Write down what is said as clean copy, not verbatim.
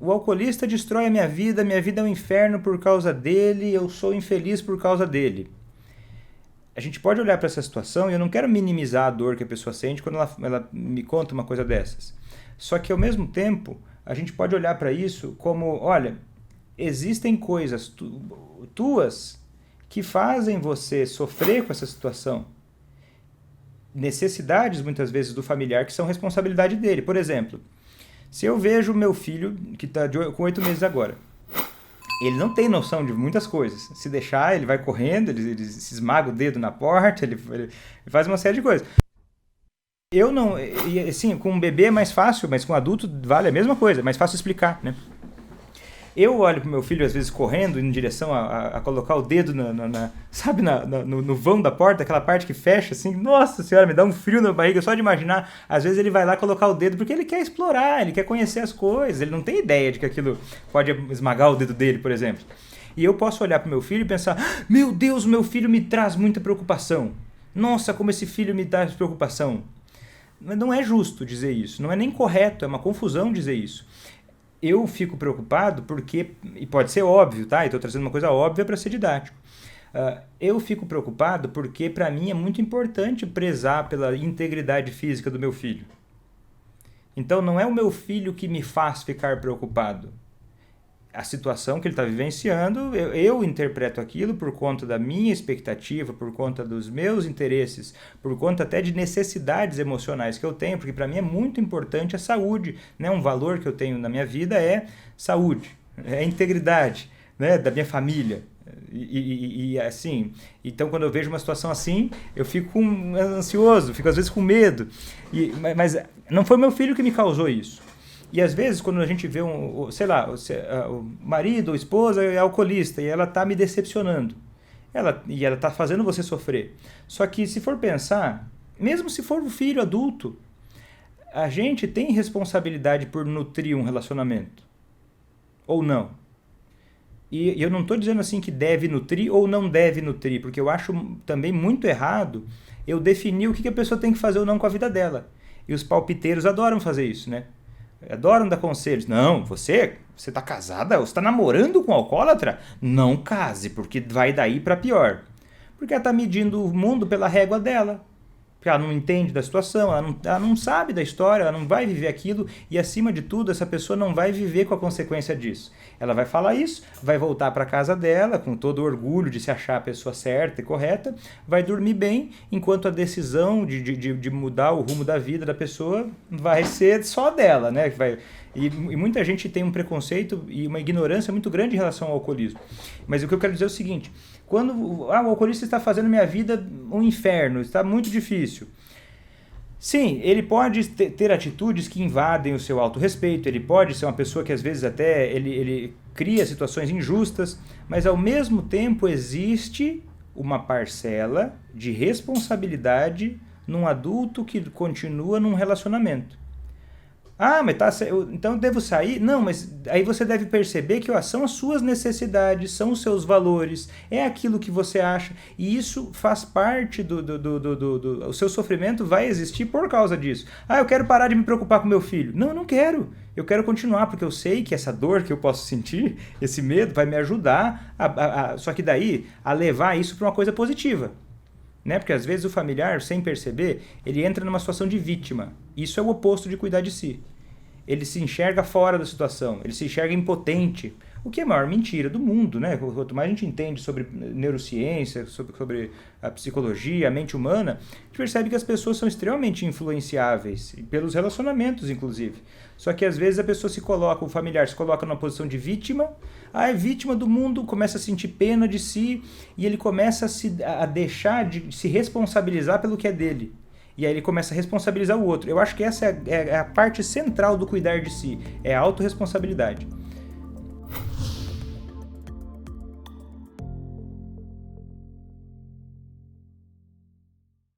o alcoolista destrói a minha vida é um inferno por causa dele, eu sou infeliz por causa dele. A gente pode olhar para essa situação e eu não quero minimizar a dor que a pessoa sente quando ela me conta uma coisa dessas. Só que ao mesmo tempo, a gente pode olhar para isso como, olha, existem coisas tuas que fazem você sofrer com essa situação. Necessidades, muitas vezes, do familiar que são responsabilidade dele. Por exemplo, se eu vejo meu filho, que está com 8 meses agora, ele não tem noção de muitas coisas. Se deixar, ele vai correndo, ele se esmaga o dedo na porta, ele faz uma série de coisas. Eu não... Assim, com um bebê é mais fácil, mas com um adulto vale a mesma coisa, é mais fácil explicar, né? Eu olho pro meu filho, às vezes, correndo em direção a colocar o dedo no vão da porta, aquela parte que fecha, assim, nossa senhora, me dá um frio na barriga só de imaginar. Às vezes ele vai lá colocar o dedo porque ele quer explorar, ele quer conhecer as coisas, ele não tem ideia de que aquilo pode esmagar o dedo dele, por exemplo. E eu posso olhar pro meu filho e pensar, meu Deus, meu filho me traz muita preocupação. Nossa, como esse filho me traz preocupação. Mas não é justo dizer isso, não é nem correto, é uma confusão dizer isso. Eu fico preocupado porque, e pode ser óbvio, tá? Estou trazendo uma coisa óbvia para ser didático. Eu fico preocupado porque, para mim, é muito importante prezar pela integridade física do meu filho. Então, não é o meu filho que me faz ficar preocupado. A situação que ele está vivenciando, eu interpreto aquilo por conta da minha expectativa, por conta dos meus interesses, por conta até de necessidades emocionais que eu tenho, porque para mim é muito importante a saúde, né? Um valor que eu tenho na minha vida é saúde, é a integridade, né? Da minha família. E assim, então quando eu vejo uma situação assim, eu fico ansioso, fico às vezes com medo. Mas não foi meu filho que me causou isso. E às vezes, quando a gente vê o marido ou esposa é alcoolista e ela está me decepcionando, ela está fazendo você sofrer. Só que se for pensar, mesmo se for um filho adulto, a gente tem responsabilidade por nutrir um relacionamento. Ou não. E eu não estou dizendo assim que deve nutrir ou não deve nutrir, porque eu acho também muito errado eu definir o que a pessoa tem que fazer ou não com a vida dela. E os palpiteiros adoram fazer isso, né? Adoram dar conselhos. Não, você está casada? Você está namorando com um alcoólatra? Não case, porque vai daí para pior. Porque ela está medindo o mundo pela régua dela. Porque ela não entende da situação, ela não sabe da história, ela não vai viver aquilo e, acima de tudo, essa pessoa não vai viver com a consequência disso. Ela vai falar isso, vai voltar para casa dela com todo o orgulho de se achar a pessoa certa e correta, vai dormir bem, enquanto a decisão de mudar o rumo da vida da pessoa vai ser só dela, né? E muita gente tem um preconceito e uma ignorância muito grande em relação ao alcoolismo. Mas o que eu quero dizer é o seguinte: quando o alcoolista está fazendo minha vida um inferno, está muito difícil. Sim, ele pode ter atitudes que invadem o seu autorrespeito, ele pode ser uma pessoa que às vezes até ele cria situações injustas, mas ao mesmo tempo existe uma parcela de responsabilidade num adulto que continua num relacionamento. Ah, mas então eu devo sair? Não, mas aí você deve perceber que são as suas necessidades, são os seus valores, é aquilo que você acha, e isso faz parte o seu sofrimento vai existir por causa disso. Ah, eu quero parar de me preocupar com meu filho. Não, eu não quero. Eu quero continuar, porque eu sei que essa dor que eu posso sentir, esse medo, vai me ajudar, só que daí, a levar isso para uma coisa positiva. Né? Porque às vezes o familiar, sem perceber, ele entra numa situação de vítima. Isso é o oposto de cuidar de si. Ele se enxerga fora da situação, ele se enxerga impotente, o que é a maior mentira do mundo, né? Quanto mais a gente entende sobre neurociência, sobre a psicologia, a mente humana, a gente percebe que as pessoas são extremamente influenciáveis, pelos relacionamentos, inclusive. Só que às vezes a pessoa o familiar se coloca numa posição de vítima, é vítima do mundo, começa a sentir pena de si, e ele começa a deixar de se responsabilizar pelo que é dele. E aí ele começa a responsabilizar o outro. Eu acho que essa é a parte central do cuidar de si, é a autorresponsabilidade.